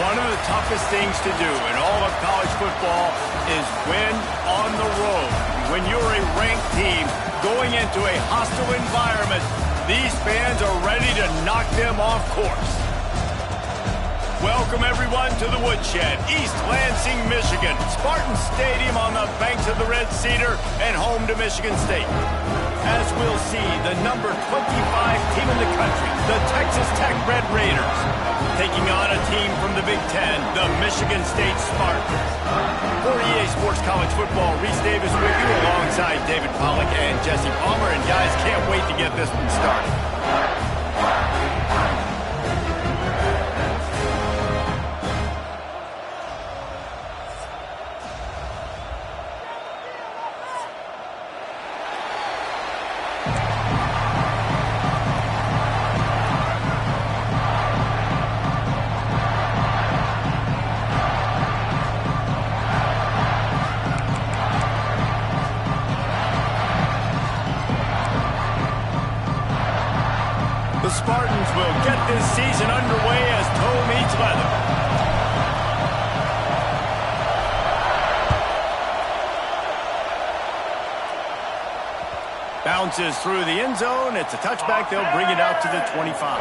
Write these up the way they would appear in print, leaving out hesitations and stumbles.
One of the toughest things to do in all of college football is win on the road. When you're a ranked team going into a hostile environment, these fans are ready to knock them off course. Welcome, everyone, to the Woodshed, East Lansing, Michigan. Spartan Stadium on the banks of the Red Cedar and home to Michigan State. As we'll see, the number 25 team in the country, the Texas Tech Red Raiders, taking on a team from the Big Ten, the Michigan State Spartans. For EA Sports College Football, Reese Davis with you alongside David Pollack and Jesse Palmer. And guys, can't wait to get this one started. The Spartans will get this season underway as toe meets leather. Bounces through the end zone. It's a touchback. They'll bring it out to the 25.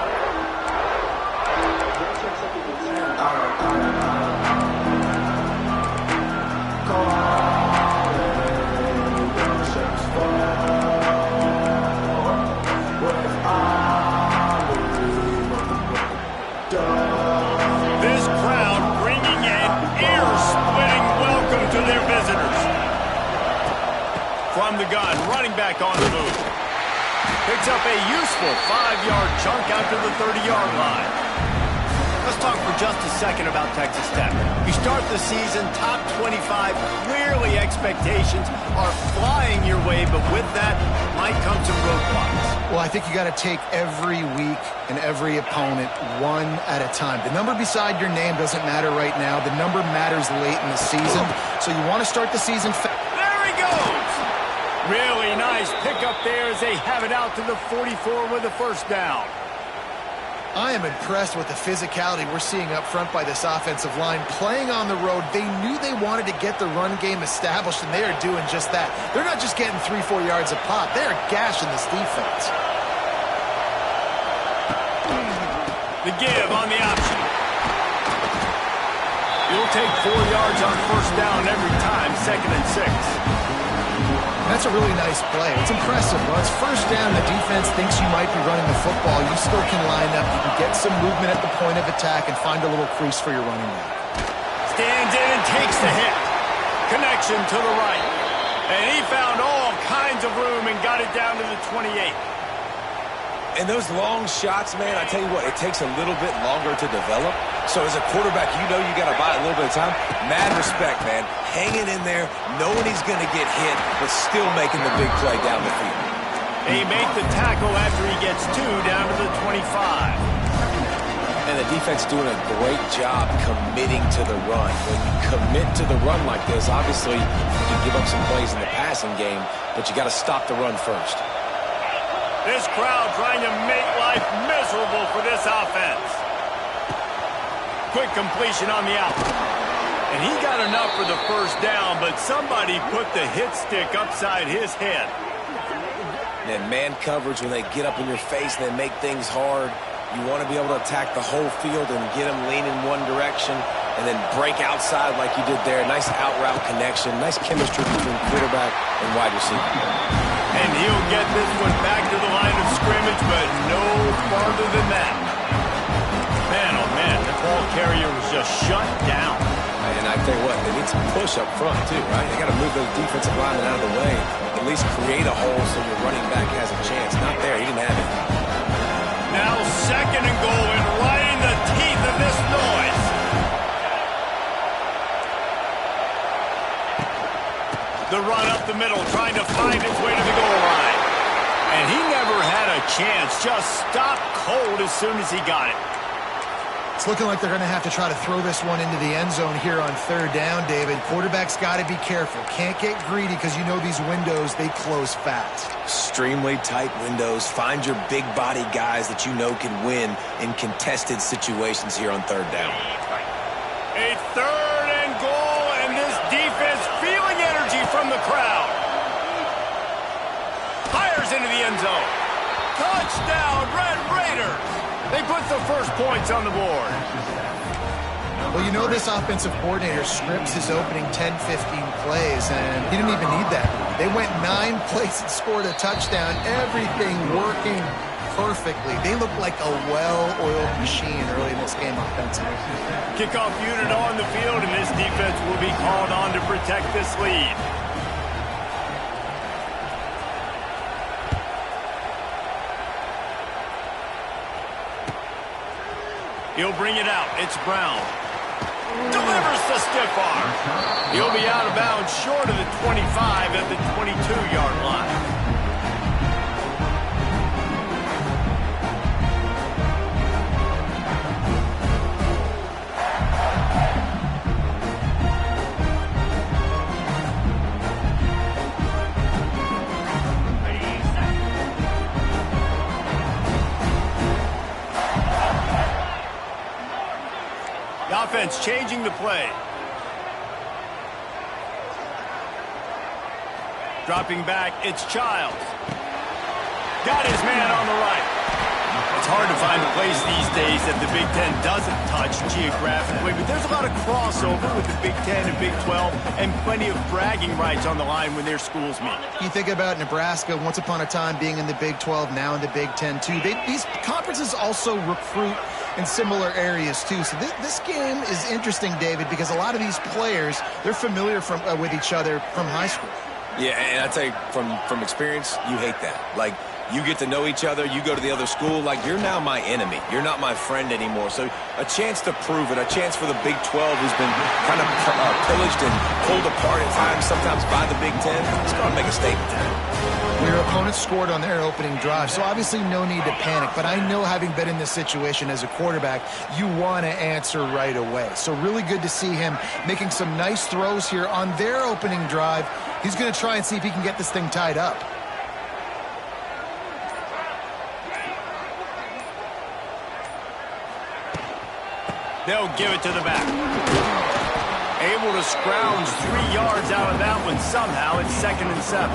From the gun, running back on the move. Picks up a useful 5-yard chunk out to the 30-yard line. Let's talk for just a second about Texas Tech. You start the season top 25. Clearly expectations are flying your way, but with that might come some roadblocks. Well, I think you got to take every week and every opponent one at a time. The number beside your name doesn't matter right now. The number matters late in the season. So you want to start the season fast. There he goes! Really nice pickup there as they have it out to the 44 with a first down. I am impressed with the physicality we're seeing up front by this offensive line. Playing on the road, they knew they wanted to get the run game established, and they are doing just that. They're not just getting 3-4 yards a pop. They are gashing this defense. The give on the option. You'll take 4 yards on first down every time, 2nd and 6. That's a really nice play. It's impressive. Well, it's first down. The defense thinks you might be running the football. You still can line up. You can get some movement at the point of attack and find a little crease for your running back. Stands in and takes the hit. Connection to the right. And he found all kinds of room and got it down to the 28. And those long shots, man, I tell you what, it takes a little bit longer to develop. So as a quarterback, you know you got to buy a little bit of time. Mad respect, man. Hanging in there, knowing he's going to get hit, but still making the big play down the field. They make the tackle after he gets 2 down to the 25. And the defense doing a great job committing to the run. When you commit to the run like this, obviously you can give up some plays in the passing game, but you got to stop the run first. This crowd trying to make life miserable for this offense. Quick completion on the out. And he got enough for the first down, but somebody put the hit stick upside his head. And man coverage, when they get up in your face and they make things hard, you want to be able to attack the whole field and get them leaning one direction and then break outside like you did there. Nice out route connection, nice chemistry between quarterback and wide receiver. And he'll get this one back to the line of scrimmage, but no farther than that. Man, oh man, the ball carrier was just shut down. And I tell you what, they need some push up front too, right? They got to move those defensive linemen out of the way, at least create a hole so your running back has a chance. Not there, he didn't have it. Now 2nd and goal, and right in the teeth of this noise. The run up the middle, trying to find his way to the goal line. And he never had a chance, just stopped cold as soon as he got it. It's looking like they're going to have to try to throw this one into the end zone here on 3rd down, David. Quarterback's got to be careful. Can't get greedy because you know these windows, they close fast. Extremely tight windows. Find your big body guys that you know can win in contested situations here on 3rd down. A third and goal, and this defense feeling energy from the crowd. Fires into the end zone. Touchdown, Red Raiders. They put the first points on the board. Well, you know this offensive coordinator scripts his opening 10-15 plays, and he didn't even need that. They went 9 plays and scored a touchdown. Everything working perfectly. They look like a well-oiled machine early in this game offensively. Kickoff unit on the field, and this defense will be called on to protect this lead. He'll bring it out. It's Brown. Delivers the stiff arm. He'll be out of bounds short of the 25 at the 22-yard line. The offense changing the play. Dropping back, it's Childs. Got his man on the right. It's hard to find a place these days that the Big Ten doesn't touch geographically, but there's a lot of crossover with the Big Ten and Big 12 and plenty of bragging rights on the line when their schools meet. You think about Nebraska, once upon a time being in the Big 12, now in the Big Ten too. These conferences also recruit in similar areas too. So this game is interesting, David, because a lot of these players, they're familiar with each other from high school. Yeah, and I tell you, from experience, you hate that. Like, you get to know each other, you go to the other school, like, you're now my enemy. You're not my friend anymore. So a chance to prove it, a chance for the Big 12, who's been kind of pillaged and pulled apart at times, sometimes by the Big 10. It's going to make a statement today. Your opponent scored on their opening drive, so obviously no need to panic. But I know, having been in this situation as a quarterback, you want to answer right away. So really good to see him making some nice throws here on their opening drive. He's going to try and see if he can get this thing tied up. They'll give it to the back. Able to scrounge 3 yards out of that one somehow. It's 2nd and 7.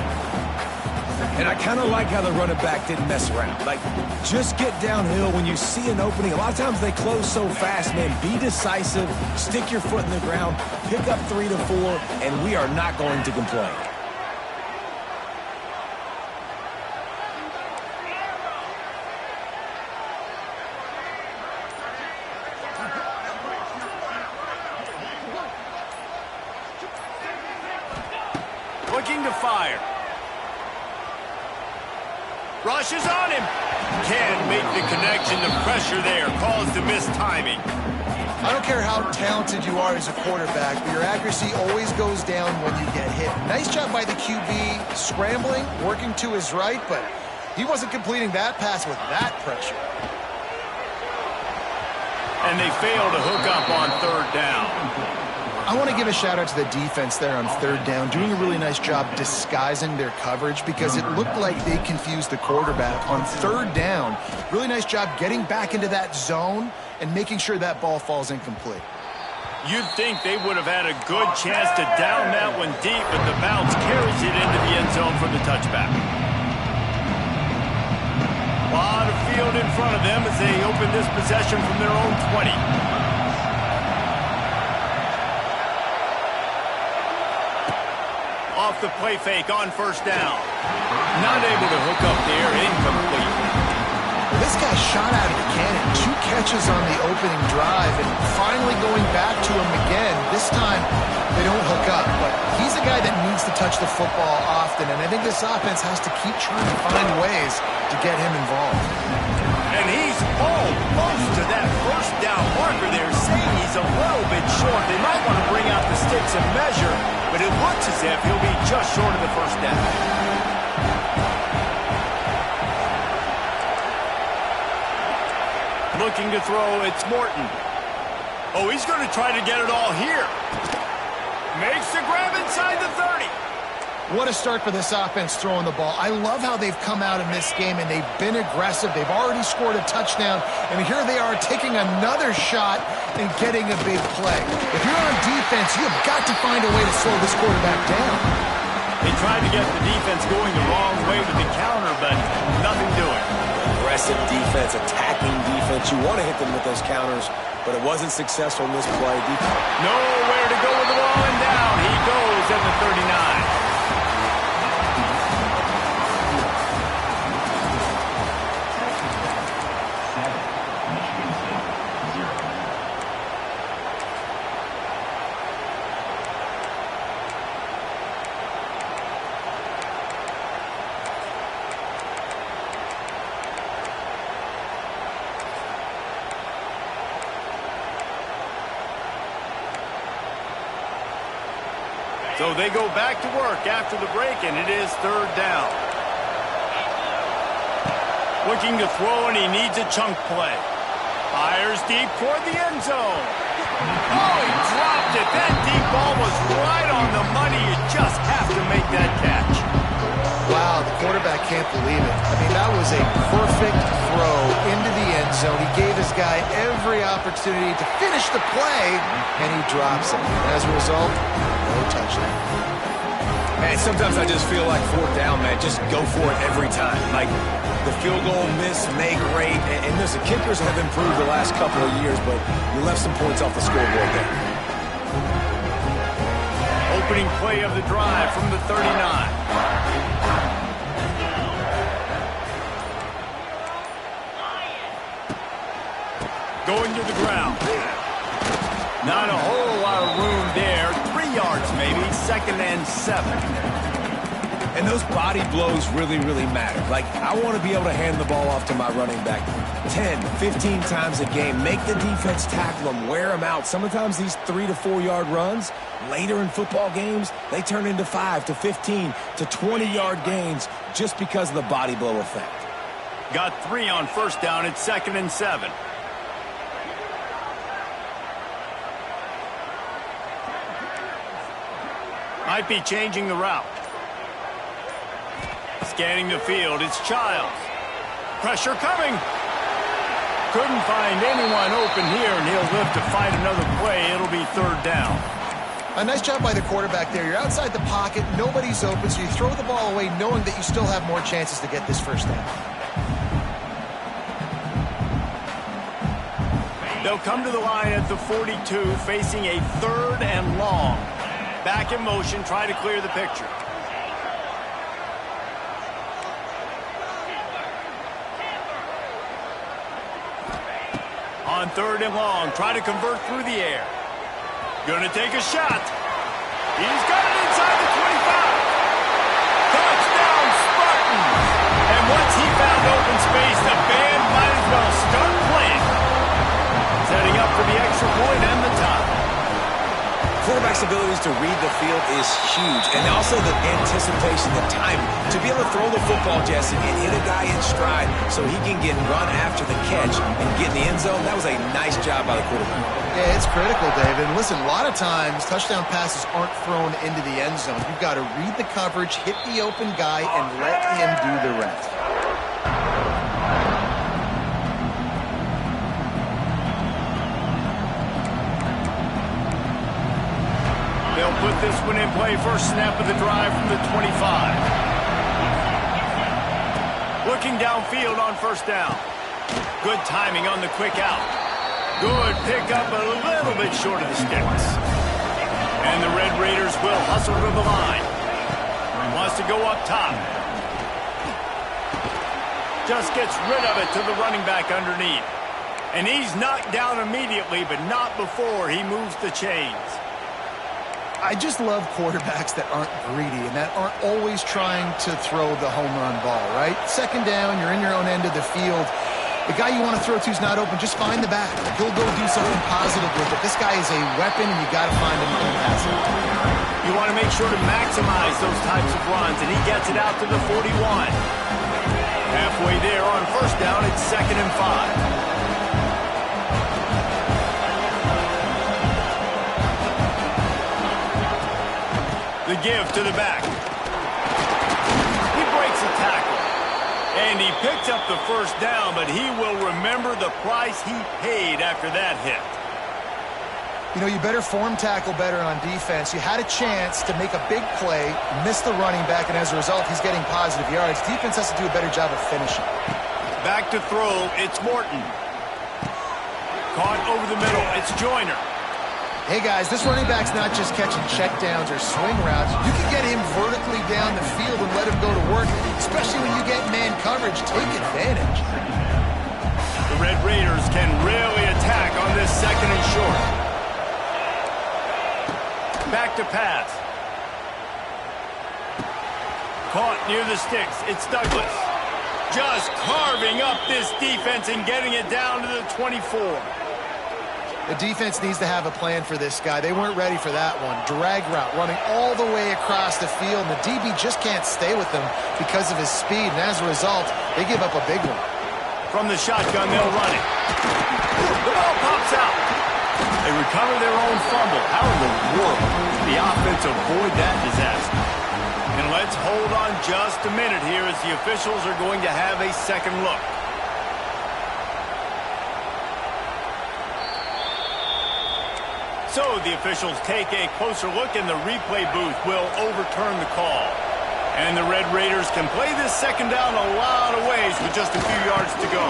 And I kind of like how the running back didn't mess around. Like, just get downhill when you see an opening. A lot of times they close so fast, man. Be decisive, stick your foot in the ground, pick up 3 to 4, and we are not going to complain. Looking to fire. Rushes on him. Can't make the connection. The pressure there caused the mistiming. I don't care how talented you are as a quarterback, but your accuracy always goes down when you get hit. Nice job by the QB scrambling, working to his right, but he wasn't completing that pass with that pressure. And they fail to hook up on 3rd down. I want to give a shout out to the defense there on 3rd down, doing a really nice job disguising their coverage, because it looked like they confused the quarterback on 3rd down. Really nice job getting back into that zone and making sure that ball falls incomplete. You'd think they would have had a good chance to down that one deep, but the bounce carries it into the end zone for the touchback. A lot of field in front of them as they open this possession from their own 20. Off the play fake on 1st down. Not able to hook up there, incomplete. This guy shot out of the cannon. 2 catches on the opening drive, and finally going back to him again. This time, they don't hook up, but he's a guy that needs to touch the football often, and I think this offense has to keep trying to find ways to get him involved. And he's almost to that 1st down marker there, saying he's a little bit short. They might want to bring out the sticks and measure, but it looks as if he'll be just short of the 1st down. Looking to throw, it's Morton. Oh, he's going to try to get it all here. Makes the grab inside the 30. What a start for this offense throwing the ball. I love how they've come out in this game, and they've been aggressive. They've already scored a touchdown, and here they are taking another shot and getting a big play. If you're on defense, you've got to find a way to slow this quarterback down. They tried to get the defense going the wrong way with the counter, but nothing doing. Aggressive defense, attacking defense. You want to hit them with those counters, but it wasn't successful in this play. Nowhere to go with the ball, and down he goes at the 39. So they go back to work after the break, and it is third down. Looking to throw, and he needs a chunk play. Fires deep toward the end zone. Oh, he dropped it. That deep ball was right on the money. You just have to make that catch. Wow, the quarterback can't believe it. I mean, that was a perfect throw into the end zone. He gave his guy every opportunity to finish the play, and he drops it. As a result, no touchdown. Man, sometimes I just feel like fourth down, man. Just go for it every time. Like the field goal miss, make rate. And listen, kickers have improved the last couple of years, but you left some points off the scoreboard there. Opening play of the drive from the 39. Going to the ground. Not a whole lot of room there. 3 yards maybe. 2nd and 7. And those body blows really, really matter. Like, I want to be able to hand the ball off to my running back 10, 15 times a game. Make the defense tackle them, wear them out. Sometimes these 3 to 4 yard runs, later in football games, they turn into 5 to 15 to 20 yard gains just because of the body blow effect. Got 3 on first down. It's 2nd and 7. Might be changing the route. Scanning the field, it's Childs. Pressure coming. Couldn't find anyone open here, and he'll live to fight another play. It'll be third down. A nice job by the quarterback there. You're outside the pocket, nobody's open, so you throw the ball away knowing that you still have more chances to get this first down. They'll come to the line at the 42, facing a 3rd and long. Back in motion, try to clear the picture. On 3rd and long, try to convert through the air. Gonna take a shot. He's got it inside the 25. Touchdown, Spartans! And once he found open space, the band might as well start playing. Setting up for the extra point and the tie. Quarterback's abilities to read the field is huge, and also the anticipation, the timing. To be able to throw the football, Jesse, and hit a guy in stride so he can get run after the catch and get in the end zone, that was a nice job by the quarterback. Yeah, it's critical, David. Listen, a lot of times touchdown passes aren't thrown into the end zone. You've got to read the coverage, hit the open guy, and let him do the rest. They'll put this one in play. First snap of the drive from the 25. Looking downfield on first down. Good timing on the quick out. Good pickup, a little bit short of the sticks. And the Red Raiders will hustle to the line. Wants to go up top. Just gets rid of it to the running back underneath. And he's knocked down immediately, but not before he moves the chains. I just love quarterbacks that aren't greedy and that aren't always trying to throw the home run ball, right? 2nd down, you're in your own end of the field. The guy you want to throw to is not open. Just find the back. He'll go do something positive with it. This guy is a weapon, and you got to find him in the pass. You want to make sure to maximize those types of runs, and he gets it out to the 41. Halfway there on first down, it's 2nd and 5. The give to the back. Picks up the first down, but he will remember the price he paid after that hit. You know, you better form tackle better on defense. You had a chance to make a big play, miss the running back, and as a result, he's getting positive yards. Defense has to do a better job of finishing. Back to throw, it's Morton. Caught over the middle, it's Joyner. Hey, guys, this running back's not just catching checkdowns or swing routes. You can get him vertically down the field and let him go to work, especially when you get man coverage. Take advantage. The Red Raiders can really attack on this second and short. Back to pass. Caught near the sticks. It's Douglas. Just carving up this defense and getting it down to the 24. The defense needs to have a plan for this guy. They weren't ready for that one. Drag route running all the way across the field. And the DB just can't stay with him because of his speed. And as a result, they give up a big one. From the shotgun, they'll run it. The ball pops out. They recover their own fumble. How in the world did the offense avoid that disaster? And let's hold on just a minute here as the officials are going to have a second look. So the officials take a closer look and the replay booth will overturn the call. And the Red Raiders can play this second down a lot of ways with just a few yards to go.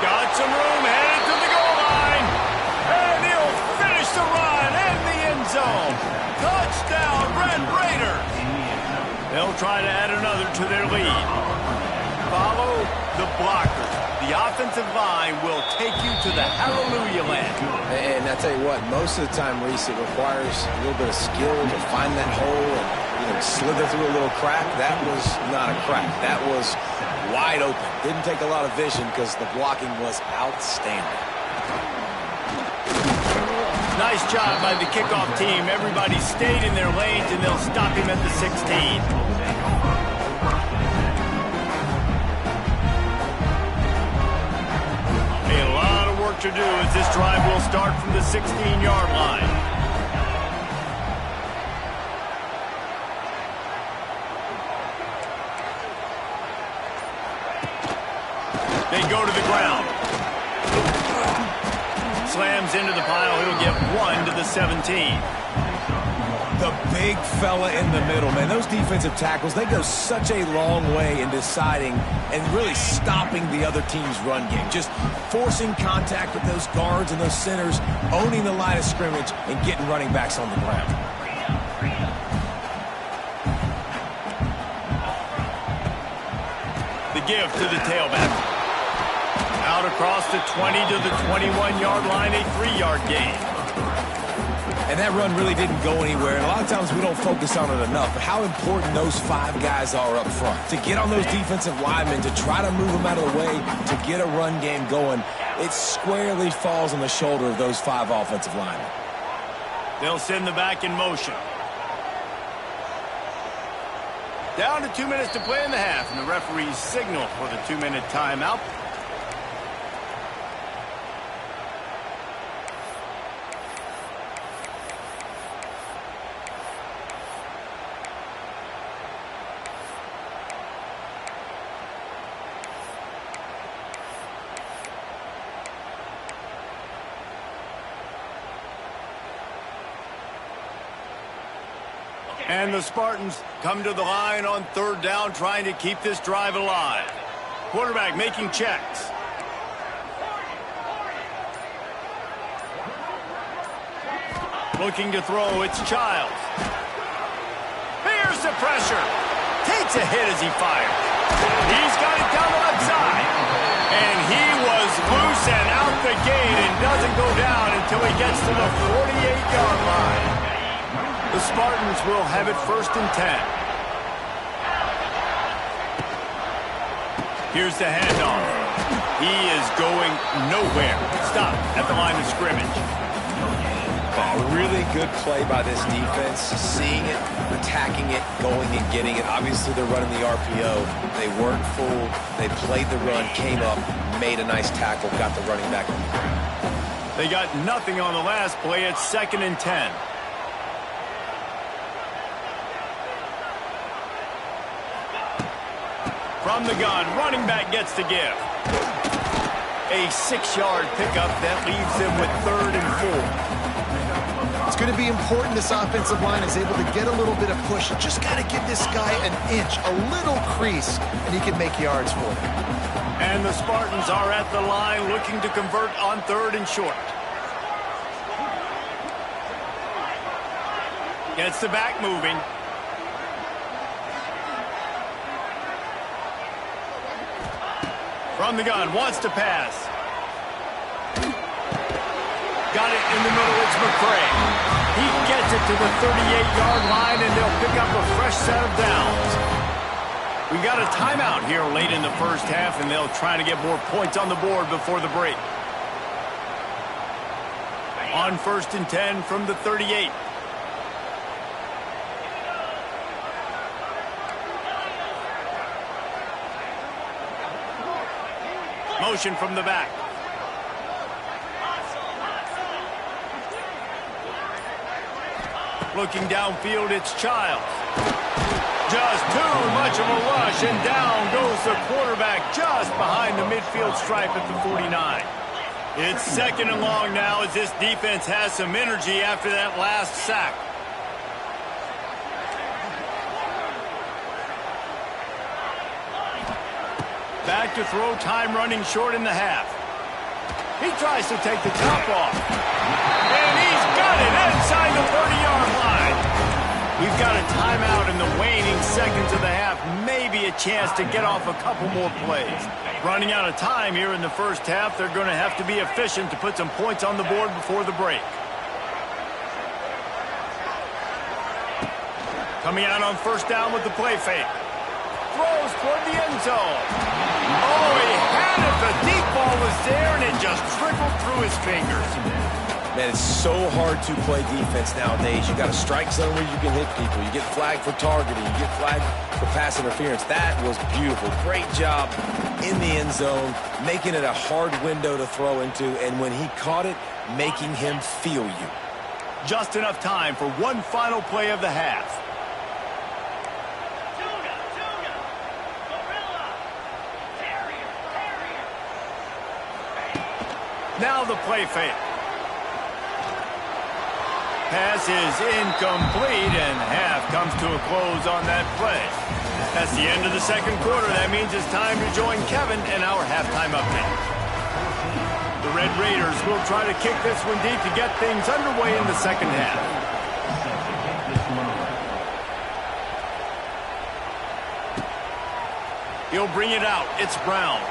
Got some room, headed to the goal line. And he'll finish the run in the end zone. Touchdown, Red Raiders. They'll try to add another to their lead. Follow the blockers. The offensive line will take you to the hallelujah land. And I tell you what, most of the time, Reese, it requires a little bit of skill to find that hole and slither through a little crack. That was not a crack. That was wide open. Didn't take a lot of vision because the blocking was outstanding. Nice job by the kickoff team. Everybody stayed in their lanes, and they'll stop him at the 16. To do as this drive will start from the 16-yard line. They go to the ground. Slams into the pile. He'll get one to the 17. The big fella in the middle, man. Those defensive tackles, they go such a long way in deciding and really stopping the other team's run game. Just forcing contact with those guards and those centers, owning the line of scrimmage, and getting running backs on the ground. The give to the tailback. Out across the 20 to the 21-yard line, a 3-yard gain. And that run really didn't go anywhere. And a lot of times we don't focus on it enough. But how important those 5 guys are up front. To get on those defensive linemen, to try to move them out of the way, to get a run game going, it squarely falls on the shoulder of those 5 offensive linemen. They'll send the back in motion. Down to 2 minutes to play in the half. And the referees signal for the 2-minute timeout. And the Spartans come to the line on 3rd down, trying to keep this drive alive. Quarterback making checks. Looking to throw, it's Childs. Here's the pressure. Takes a hit as he fires. He's got it down the left side. And he was loose and out the gate and doesn't go down until he gets to the 48-yard line. The Spartans will have it 1st and 10. Here's the handoff. He is going nowhere. Stop at the line of scrimmage. A really good play by this defense. Seeing it, attacking it, going and getting it. Obviously, they're running the RPO. They weren't full. They played the run, came up, made a nice tackle, got the running back on the ground. They got nothing on the last play. It's 2nd and 10. From the gun, running back gets to give. A 6-yard pickup that leaves them with 3rd and 4. It's going to be important this offensive line is able to get a little bit of push. You just got to give this guy an inch, a little crease, and he can make yards for them. And the Spartans are at the line looking to convert on 3rd and short. Gets the back moving. From the gun, wants to pass. Got it in the middle, it's McCray. He gets it to the 38-yard line, and they'll pick up a fresh set of downs. We got a timeout here late in the first half, and they'll try to get more points on the board before the break. On 1st and 10 from the 38. Motion from the back. Looking downfield, it's Childs. Just too much of a rush, and down goes the quarterback just behind the midfield stripe at the 49. It's 2nd and long now as this defense has some energy after that last sack. Back to throw, time running short in the half. He tries to take the top off. And he's got it inside the 30-yard line. We've got a timeout in the waning seconds of the half. Maybe a chance to get off a couple more plays. Running out of time here in the first half. They're going to have to be efficient to put some points on the board before the break. Coming out on 1st down with the play fake. Throws toward the end zone. Oh, he had it. The deep ball was there, and it just trickled through his fingers. Man, it's so hard to play defense nowadays. You got a strike zone where you can hit people. You get flagged for targeting. You get flagged for pass interference. That was beautiful. Great job in the end zone, making it a hard window to throw into, and when he caught it, making him feel you. Just enough time for one final play of the half. Now the play fake. Pass is incomplete, and half comes to a close on that play. That's the end of the 2nd quarter. That means it's time to join Kevin in our halftime update. The Red Raiders will try to kick this one deep to get things underway in the 2nd half. He'll bring it out. It's Brown.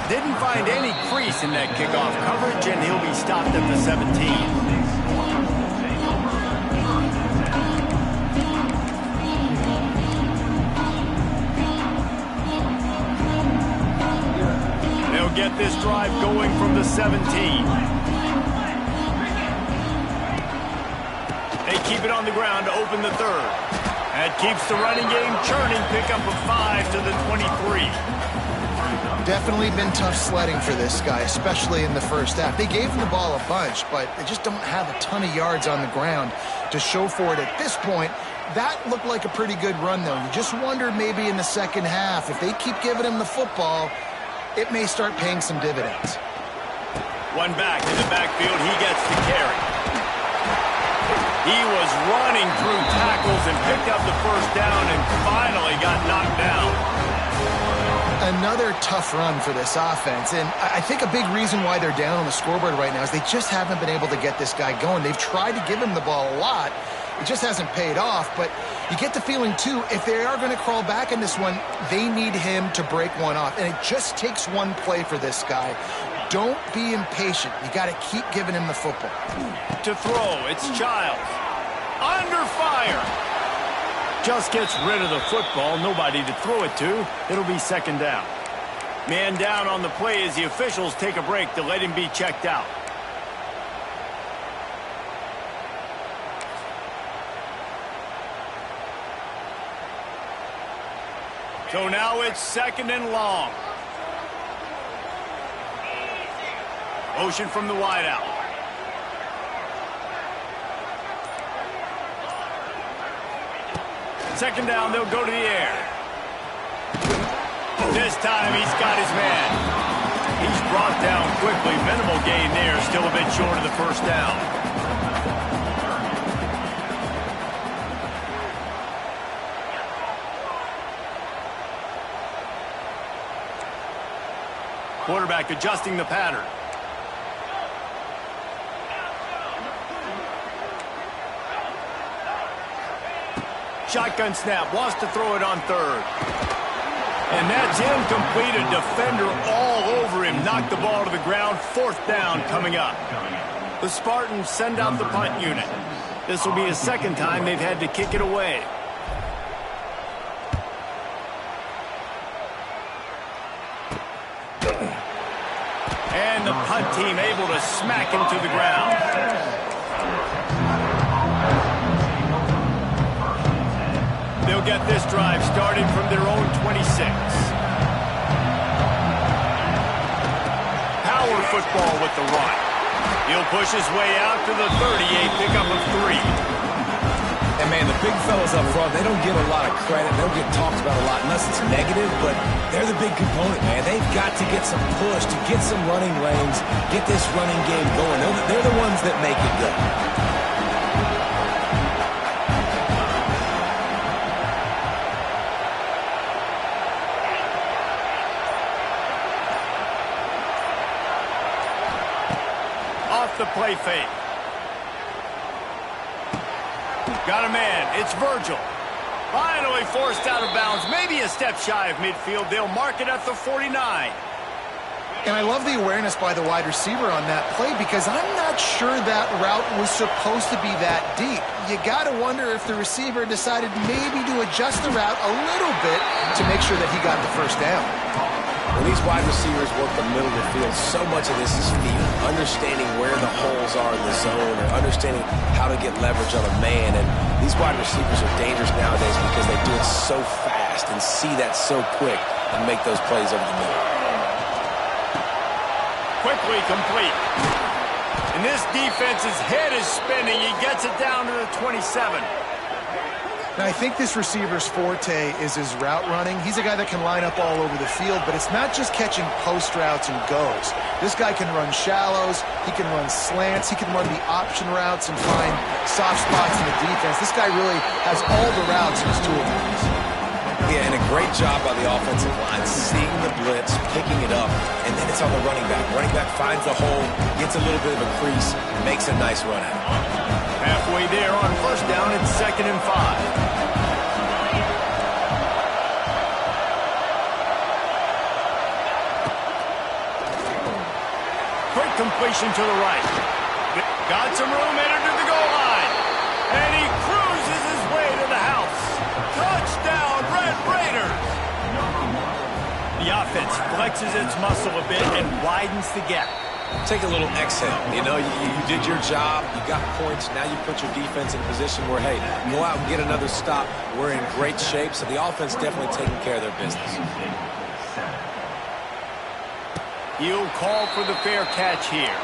Didn't find any crease in that kickoff coverage, and he'll be stopped at the 17. They'll get this drive going from the 17. They keep it on the ground to open the 3rd. That keeps the running game churning. Pick up a 5 to the 23. Definitely been tough sledding for this guy, especially in the first half. They gave him the ball a bunch, but they just don't have a ton of yards on the ground to show for it at this point. That looked like a pretty good run, though. You just wonder maybe in the second half, if they keep giving him the football, it may start paying some dividends. One back in the backfield, he gets the carry. He was running through tackles and picked up the first down and finally got knocked down. Another tough run for this offense, and I think a big reason why they're down on the scoreboard right now is they just haven't been able to get this guy going. They've tried to give him the ball a lot. It just hasn't paid off, but you get the feeling, too, if they are going to crawl back in this one, they need him to break one off, and it just takes one play for this guy. Don't be impatient. You got to keep giving him the football. To throw, it's Childs. Under fire. Just gets rid of the football. Nobody to throw it to. It'll be 2nd down. Man down on the play as the officials take a break to let him be checked out. So now it's 2nd and long. Motion from the wideout. Second down, they'll go to the air. This time he's got his man. He's brought down quickly. Minimal gain there. Still a bit short of the first down. Quarterback adjusting the pattern. Shotgun snap, wants to throw it on third. And that's incomplete. A defender all over him. Knocked the ball to the ground. Fourth down coming up. The Spartans send out the punt unit. This will be a second time they've had to kick it away. And the punt team able to smack him to the ground. They'll get this drive started from their own 26. Power football with the run. He'll push his way out to the 38, pickup of 3. And, man, the big fellas up front, they don't get a lot of credit. They don't get talked about a lot unless it's negative, but they're the big component, man. They've got to get some push, to get some running lanes, get this running game going. They're the ones that make it go. The play fake. Got a man. It's Virgil. Finally forced out of bounds. Maybe a step shy of midfield. They'll mark it at the 49. And I love the awareness by the wide receiver on that play because I'm not sure that route was supposed to be that deep. You got to wonder if the receiver decided maybe to adjust the route a little bit to make sure that he got the first down. When these wide receivers work the middle of the field, so much of this is feel, understanding where the holes are in the zone or understanding how to get leverage on a man. And these wide receivers are dangerous nowadays because they do it so fast and see that so quick and make those plays over the middle. Quickly complete. And this defense's head is spinning. He gets it down to the 27. Now, I think this receiver's forte is his route running. He's a guy that can line up all over the field, but it's not just catching post routes and goes. This guy can run shallows, he can run slants, he can run the option routes and find soft spots in the defense. This guy really has all the routes in his toolbox. Yeah, and a great job by the offensive line, seeing the blitz, picking it up, and then it's on the running back. Running back finds the hole, gets a little bit of a crease, makes a nice run at it. Halfway there on first down, it's 2nd and 5. Quick completion to the right. Got some room, entered to the goal line. And he cruises his way to the house. Touchdown, Red Raiders. The offense flexes its muscle a bit and widens the gap. Take a little exhale. You know, you did your job. You got points. Now you put your defense in a position where, hey, go out and get another stop. We're in great shape. So the offense definitely taking care of their business. He'll call for the fair catch here.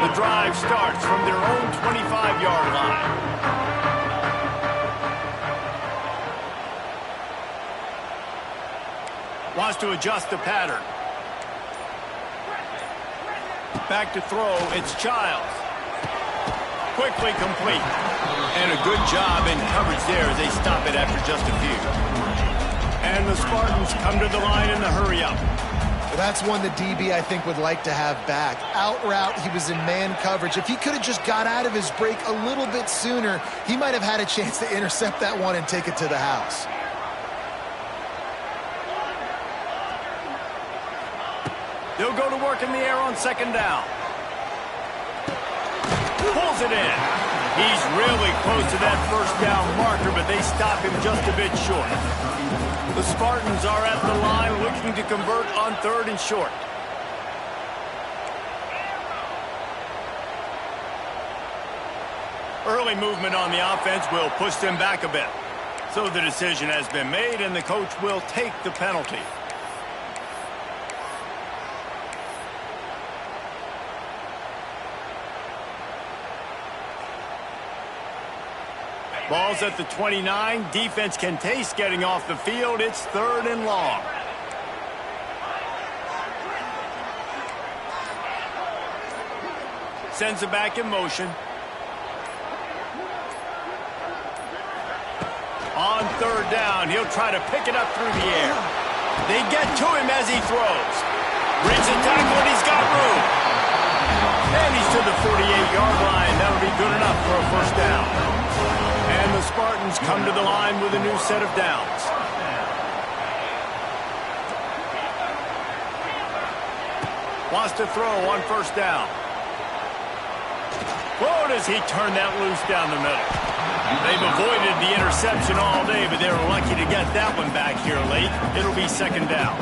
The drive starts from their own 25-yard line. Wants to adjust the pattern. Back to throw, it's Childs. Quickly complete. And a good job in coverage there as they stop it after just a few. And the Spartans come to the line in the hurry-up. Well, that's one the DB, I think, would like to have back. Out route, he was in man coverage. If he could have just got out of his break a little bit sooner, he might have had a chance to intercept that one and take it to the house. They'll go to work in the air on 2nd down. Pulls it in. He's really close to that first down marker, but they stop him just a bit short. The Spartans are at the line looking to convert on 3rd and short. Early movement on the offense will push them back a bit. So the decision has been made, and the coach will take the penalty. Ball's at the 29. Defense can taste getting off the field. It's 3rd and long. Sends it back in motion. On 3rd down, he'll try to pick it up through the air. They get to him as he throws. Brings a tackle and he's got room. And he's to the 48-yard line. That'll be good enough for a 1st down. And the Spartans come to the line with a new set of downs. Wants to throw on 1st down. Whoa, does he turn that loose down the middle. They've avoided the interception all day, but they were lucky to get that one back here late. It'll be 2nd down.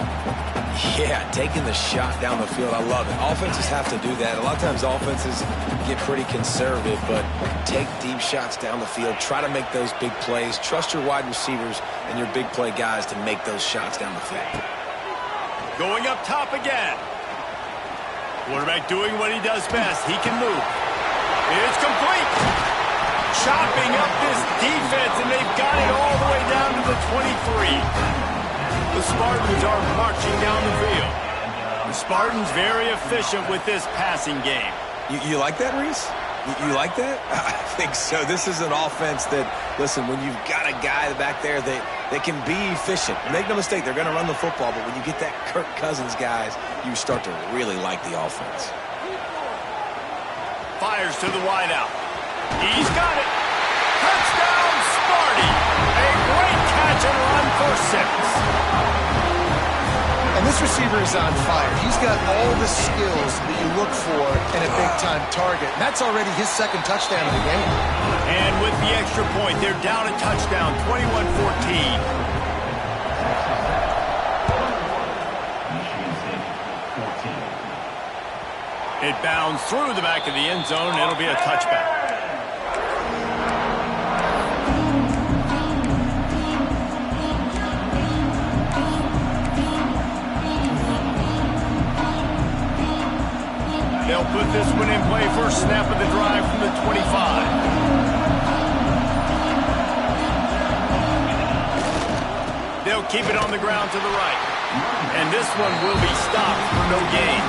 Yeah, taking the shot down the field, I love it. Offenses have to do that. A lot of times offenses get pretty conservative, but take deep shots down the field. Try to make those big plays. Trust your wide receivers and your big play guys to make those shots down the field. Going up top again. Quarterback doing what he does best. He can move. It's complete. Chopping up this defense, and they've got it all the way down to the 23. The Spartans are marching down the field. The Spartans very efficient with this passing game. You like that, Reese? You like that? I think so. This is an offense that, listen, when you've got a guy back there that can be efficient. Make no mistake, they're going to run the football, but when you get that Kirk Cousins guys, you start to really like the offense. Fires to the wideout. He's got it. Touchdown, Sparty. A great catch and run for 6. And this receiver is on fire. He's got all the skills that you look for in a big-time target. And that's already his 2nd touchdown of the game. And with the extra point, they're down a touchdown, 21-14. It bounds through the back of the end zone. It'll be a touchback. They'll put this one in play. First snap of the drive from the 25. They'll keep it on the ground to the right. And this one will be stopped for no gain.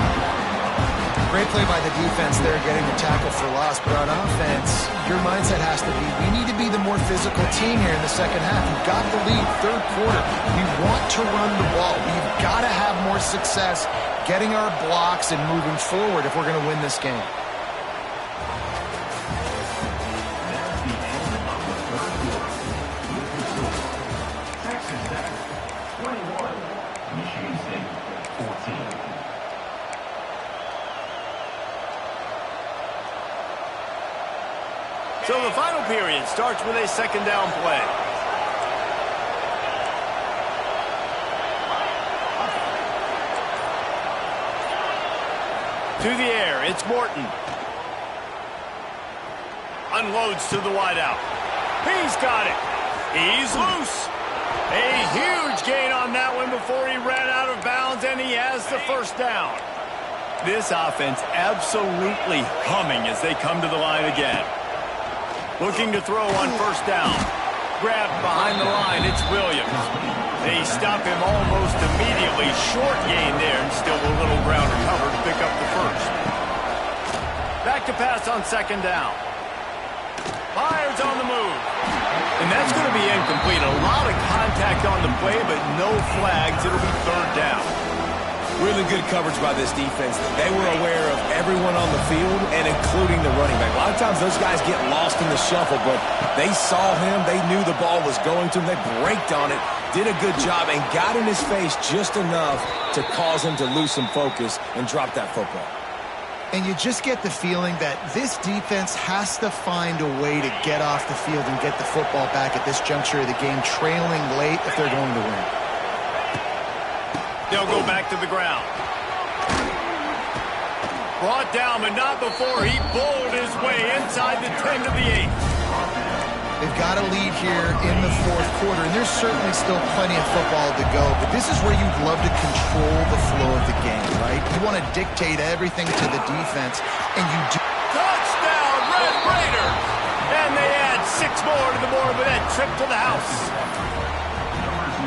Great play by the defense there, getting the tackle for loss. But on offense, your mindset has to be, we need to be the more physical team here in the 2nd half. We've got the lead, 3rd quarter. We want to run the ball. We've got to have more success getting our blocks and moving forward if we're going to win this game. So the final period starts with a 2nd down play. To the air, it's Morton. Unloads to the wideout. He's got it. He's loose. A huge gain on that one before he ran out of bounds, and he has the 1st down. This offense absolutely humming as they come to the line again. Looking to throw on 1st down. Grabbed behind the line, it's Williams. They stop him almost immediately. Short gain there, and still a little ground to cover to pick up the 1st. Back to pass on 2nd down. Fires on the move. And that's going to be incomplete. A lot of contact on the play, but no flags. It'll be 3rd down. Really good coverage by this defense. They were aware of everyone on the field and including the running back. A lot of times those guys get lost in the shuffle, but they saw him. They knew the ball was going to him. They braked on it, did a good job, and got in his face just enough to cause him to lose some focus and drop that football. And you just get the feeling that this defense has to find a way to get off the field and get the football back at this juncture of the game, trailing late if they're going to win. They'll go back to the ground. Brought down, but not before he bowled his way inside the 10 to the 8. They've got a lead here in the 4th quarter, and there's certainly still plenty of football to go, but this is where you'd love to control the flow of the game, right? You want to dictate everything to the defense, and you do. Touchdown, Red Raiders! And they add 6 more to the board with that trip to the house.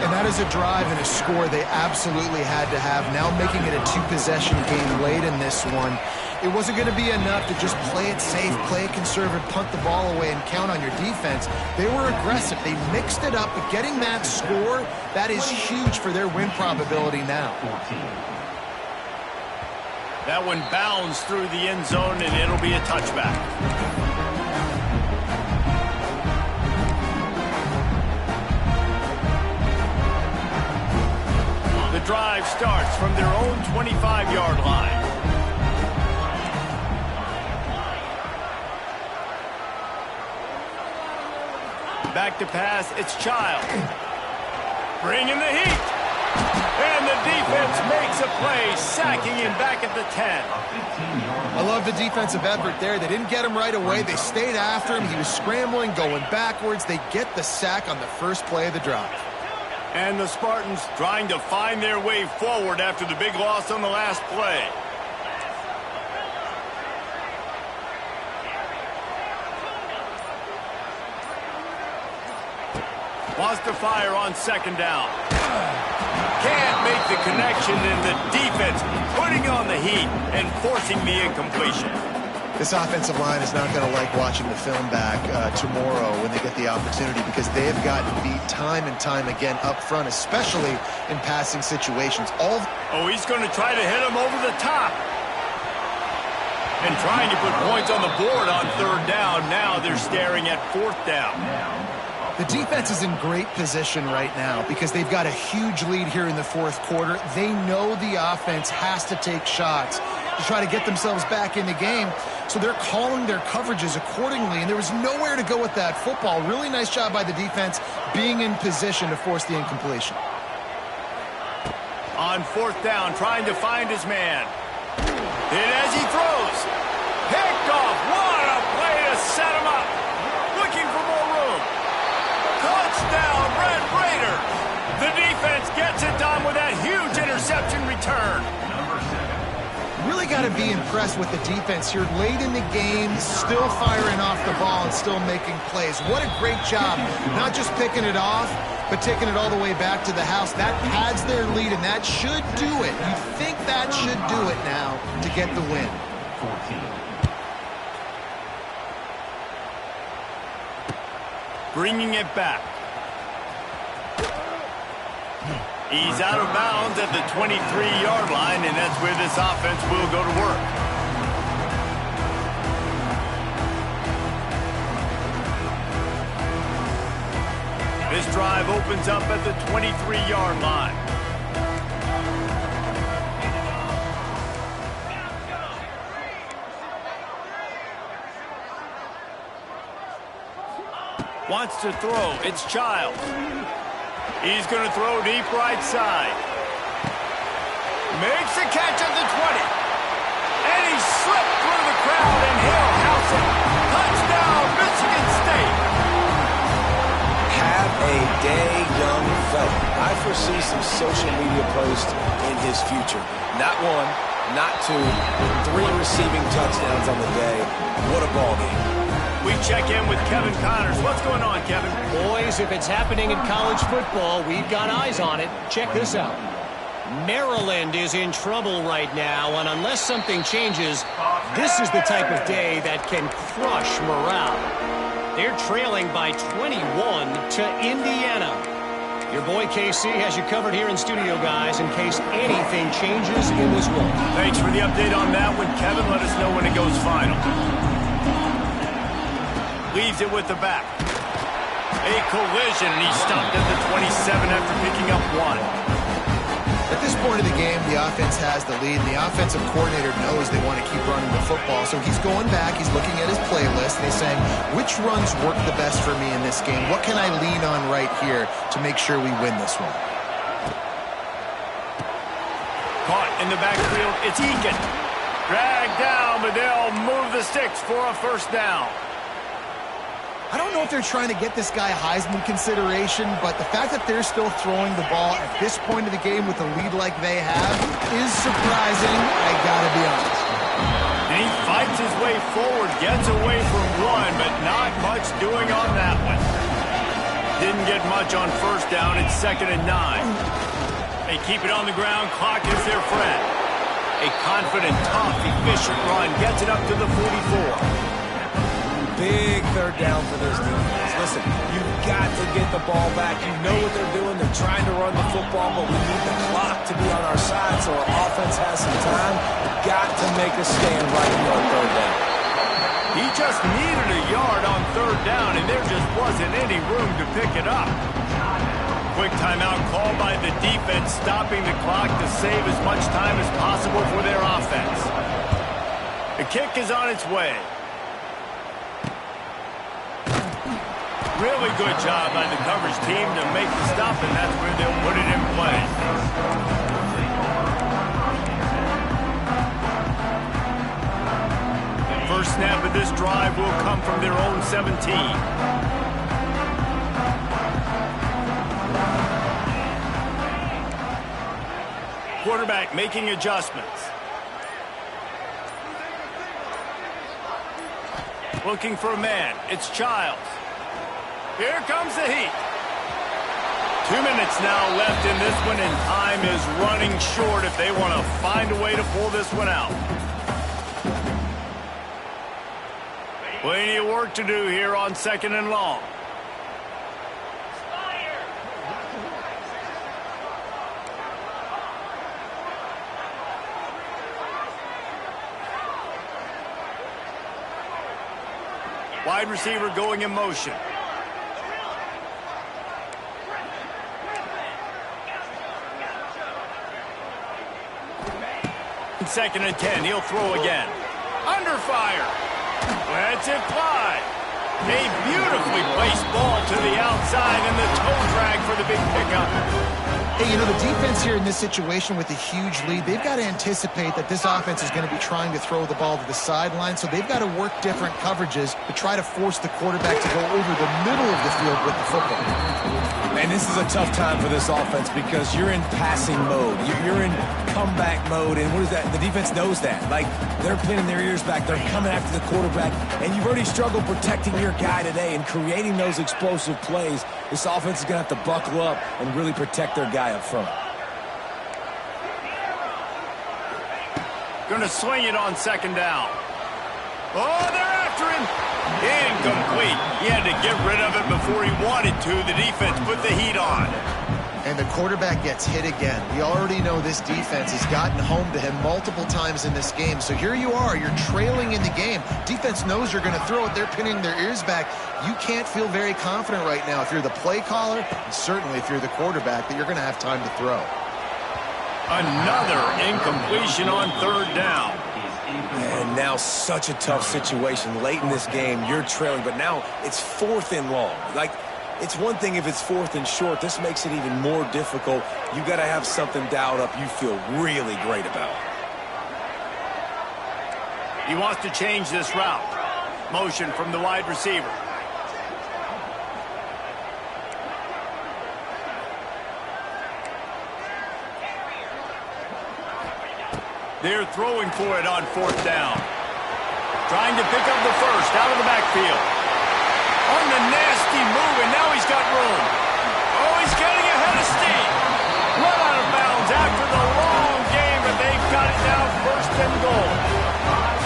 And that is a drive and a score they absolutely had to have. Now making it a 2-possession game late in this one. It wasn't going to be enough to just play it safe, play it conservative, punt the ball away, and count on your defense. They were aggressive. They mixed it up, but getting that score, that is huge for their win probability now. That one bounds through the end zone, and it'll be a touchback. The drive starts from their own 25-yard line. Back to pass, it's Child. Bringing the heat. And the defense makes a play, sacking him back at the 10. I love the defensive effort there. They didn't get him right away. They stayed after him. He was scrambling, going backwards. They get the sack on the first play of the drive. And the Spartans trying to find their way forward after the big loss on the last play. Wants to fire on second down. Can't make the connection, and the defense putting on the heat and forcing the incompletion. This offensive line is not going to like watching the film back tomorrow when they get the opportunity, because they have gotten beat time and time again up front, especially in passing situations. He's going to try to hit him over the top. And trying to put points on the board on third down. Now they're staring at fourth down. The defense is in great position right now because they've got a huge lead here in the fourth quarter. They know the offense has to take shots to try to get themselves back in the game, so they're calling their coverages accordingly, and there was nowhere to go with that football. Really nice job by the defense being in position to force the incompletion. On fourth down, trying to find his man. And as he throws, picked off. What a play to set him up. Looking for more room. Touchdown, Red Raiders. The defense gets it done with that huge interception return. Really got to be impressed with the defense here late in the game, still firing off the ball and still making plays. What a great job, not just picking it off, but taking it all the way back to the house. That pads their lead, and that should do it. You think that should do it now to get the win. 14. Bringing it back. He's out of bounds at the 23-yard line, and that's where this offense will go to work. This drive opens up at the 23-yard line. Wants to throw. It's Childs. He's going to throw deep right side. Makes the catch at the 20. And he slipped through the crowd, and he'll house it. Touchdown, Michigan State. Have a day, young fella. I foresee some social media posts in his future. Not one, not two, but 3 receiving touchdowns on the day. What a ball game. We check in with Kevin Connors. What's going on, Kevin? Boys, if it's happening in college football, we've got eyes on it. Check this out. Maryland is in trouble right now, and unless something changes, this is the type of day that can crush morale. They're trailing by 21 to Indiana. Your boy KC has you covered here in studio, guys, in case anything changes in this one. Thanks for the update on that one, Kevin. Let us know when it goes final. Leaves it with the back. A collision, and he stopped at the 27 after picking up 1. At this point of the game, the offense has the lead, and the offensive coordinator knows they want to keep running the football. So he's going back, he's looking at his playlist, and he's saying, which runs work the best for me in this game? What can I lean on right here to make sure we win this one? Caught in the backfield, it's Eakin. Dragged down, but they'll move the sticks for a first down. I don't know if they're trying to get this guy Heisman consideration, but the fact that they're still throwing the ball at this point of the game with a lead like they have is surprising, I gotta be honest. And he fights his way forward, gets away from one, but not much doing on that one. Didn't get much on first down. It's 2nd and 9. They keep it on the ground. Clock is their friend. A confident, tough, efficient run gets it up to the 44. Big third down for this defense. Listen, you've got to get the ball back. You know what they're doing. They're trying to run the football, but we need the clock to be on our side so our offense has some time. Got to make a stand right here on third down. He just needed a yard on third down, and there just wasn't any room to pick it up. Quick timeout called by the defense, stopping the clock to save as much time as possible for their offense. The kick is on its way. Really good job by the coverage team to make the stop, and that's where they'll put it in play. First snap of this drive will come from their own 17. Quarterback making adjustments. Looking for a man. It's Childs. Here comes the heat. 2 minutes now left in this one, and time is running short if they want to find a way to pull this one out. Plenty of work to do here on 2nd and long. Wide receiver going in motion. 2nd and 10. He'll throw again. Under fire. Lets it fly. A beautifully placed ball to the outside, and the toe drag for the big pickup. Hey, you know, the defense here in this situation with a huge lead, they've got to anticipate that this offense is going to be trying to throw the ball to the sideline, so they've got to work different coverages to try to force the quarterback to go over the middle of the field with the football. And this is a tough time for this offense because you're in passing mode. You're in comeback mode, and what is that? The defense knows that. Like, they're pinning their ears back. They're coming after the quarterback, and you've already struggled protecting your guy today and creating those explosive plays. This offense is going to have to buckle up and really protect their guy up front. Going to swing it on 2nd down. Oh, they're after him. Incomplete. He had to get rid of it before he wanted to. The defense put the heat on. And the quarterback gets hit again. We already know this defense has gotten home to him multiple times in this game. So here you are. You're trailing in the game. Defense knows you're going to throw it. They're pinning their ears back. You can't feel very confident right now if you're the play caller, and certainly if you're the quarterback, that you're going to have time to throw. Another incompletion on 3rd down. And now such a tough situation. Late in this game, you're trailing, but now it's 4th and long. Like, it's one thing if it's 4th and short. This makes it even more difficult. You got to have something dialed up you feel really great about. He wants to change this route. Motion from the wide receiver. They're throwing for it on 4th down. Trying to pick up the first out of the backfield. On the nasty move, and now he's got room. Oh, he's getting ahead of steam. Run out of bounds after the long game, but they've got it now 1st and goal.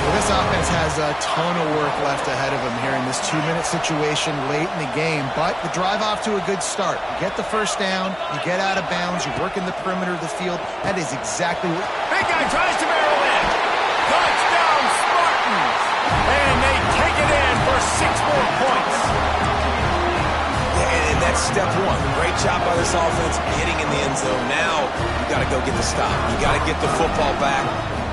Well, this offense has a ton of work left ahead of them here in this 2-minute situation late in the game, but the drive off to a good start. You get the first down, you get out of bounds, you work in the perimeter of the field. That is exactly what... Big guy tries to barrel in. Touchdown, Spartans! And they take it in for 6 more points. Yeah, and that's step one. Great job by this offense getting in the end zone. Now you got to go get the stop. You got to get the football back.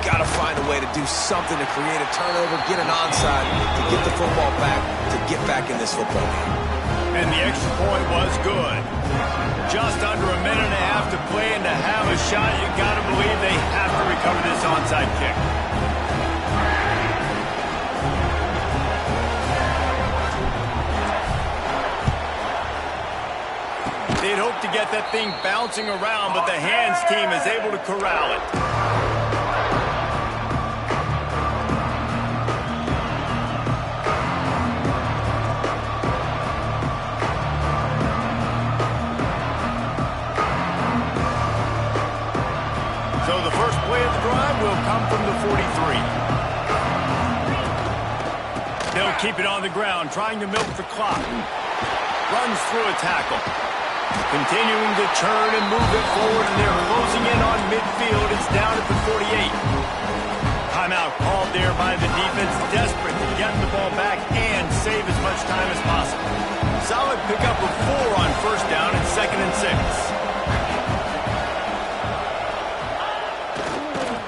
Got to find a way to do something to create a turnover, get an onside, to get the football back, to get back in this football game. And the extra point was good. Just under a minute and a half to play, and to have a shot, you got to believe they have to recover this onside kick. They'd hoped to get that thing bouncing around, but the hands team is able to corral it. keep it on the ground, trying to milk the clock. Runs through a tackle. Continuing to turn and move it forward, and they're closing in on midfield. It's down at the 48. Timeout called there by the defense, desperate to get the ball back and save as much time as possible. Solid pickup of 4 on first down and 2nd and 6.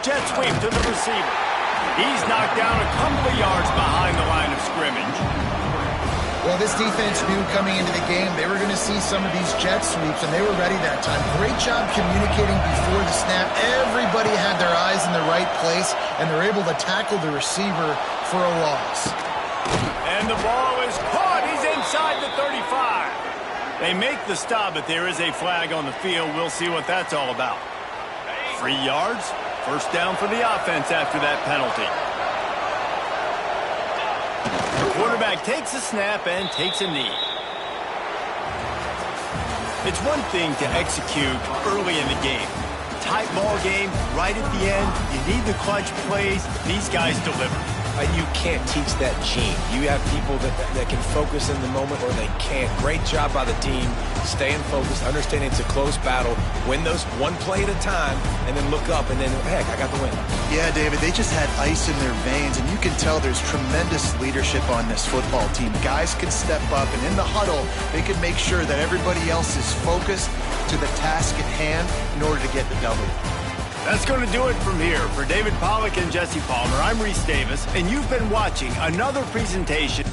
Jet sweep to the receiver. He's knocked down a couple of yards behind the line of scrimmage. Well, this defense knew coming into the game they were going to see some of these jet sweeps, and they were ready that time. Great job communicating before the snap. Everybody had their eyes in the right place, and they're able to tackle the receiver for a loss. And the ball is caught. He's inside the 35. They make the stop, but there is a flag on the field. We'll see what that's all about. 3 yards. First down for the offense after that penalty. The quarterback takes a snap and takes a knee. It's one thing to execute early in the game. Tight ball game, right at the end. You need the clutch plays. These guys deliver. You can't teach that gene. You have people that can focus in the moment or they can't. Great job by the team, staying focused, understanding it's a close battle, win those one play at a time, and then look up, and then, heck, I got the win. Yeah, David, they just had ice in their veins, and you can tell there's tremendous leadership on this football team. Guys can step up, and in the huddle, they can make sure that everybody else is focused to the task at hand in order to get the W. That's going to do it from here. For David Pollack and Jesse Palmer, I'm Reese Davis, and you've been watching another presentation.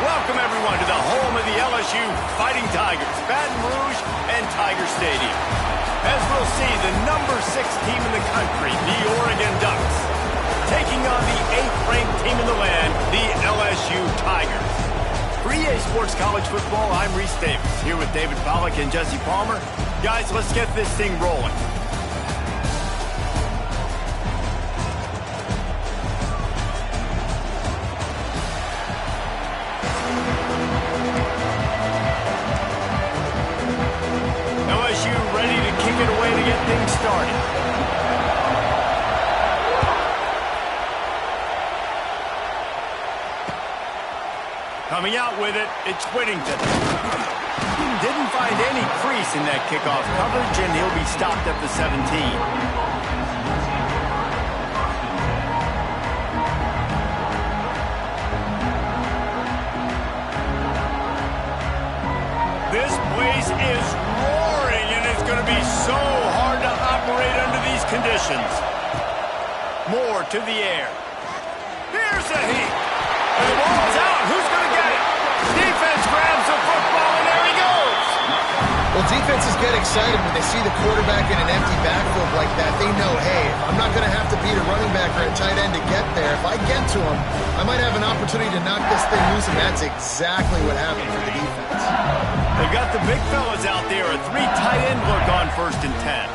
Welcome, everyone, to the home of the LSU Fighting Tigers, Baton Rouge and Tiger Stadium. As we'll see, the number 6 team in the country, the Oregon Ducks, taking on the 8th-ranked team in the land, the LSU Tigers. For EA Sports College Football, I'm Reese Davis, here with David Pollack and Jesse Palmer. Guys, let's get this thing rolling. Started. Coming out with it, it's Whittington. Didn't find any crease in that kickoff coverage, and he'll be stopped at the 17. This place is roaring, and it's going to be so hard to operate under these conditions. Moore to the air. Here's a heat. And the ball's out. Who's going to get it? Defense grabs the football, and there he goes. Well, defenses get excited when they see the quarterback in an empty backfield like that. They know, hey, I'm not going to have to beat a running back or a tight end to get there. If I get to him, I might have an opportunity to knock this thing loose, and that's exactly what happened for the defense. They've got the big fellas out there. A 3 tight end look on 1st and 10.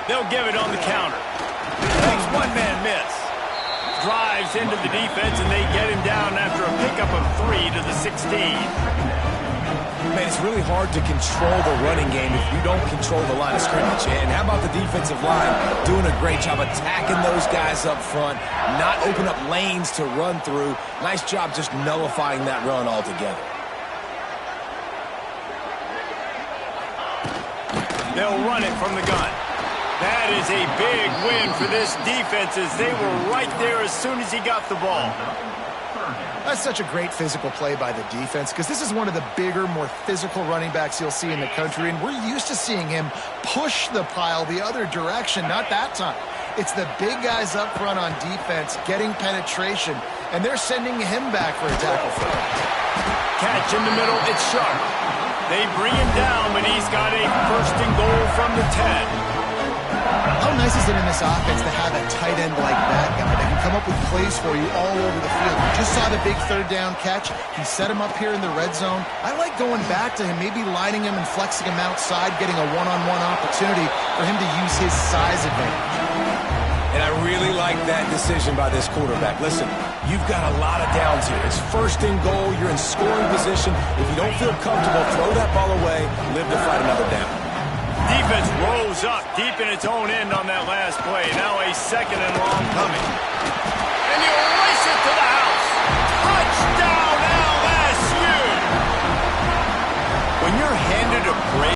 They'll give it on the counter. Makes one-man miss. Drives into the defense, and they get him down after a pickup of 3 to the 16. Man, it's really hard to control the running game if you don't control the line of scrimmage. And how about the defensive line doing a great job attacking those guys up front, not open up lanes to run through. Nice job just nullifying that run altogether. They'll run it from the gun. That is a big win for this defense as they were right there as soon as he got the ball. That's such a great physical play by the defense because this is one of the bigger, more physical running backs you'll see in the country, and we're used to seeing him push the pile the other direction. Not that time. It's the big guys up front on defense getting penetration, and they're sending him back for a tackle for it. Catch in the middle, it's Sharp. They bring him down, but he's got a 1st and goal from the 10. How nice is it in this offense to have a tight end like that guy that can come up with plays for you all over the field? You just saw the big 3rd down catch. He set him up here in the red zone. I like going back to him, maybe lining him and flexing him outside, getting a one-on-one opportunity for him to use his size advantage. And I really like that decision by this quarterback. Listen, you've got a lot of downs here. It's 1st and goal. You're in scoring position. If you don't feel comfortable, throw that ball away. Live to fight another down. Defense rose up deep in its own end on that last play. Now a 2nd and long coming.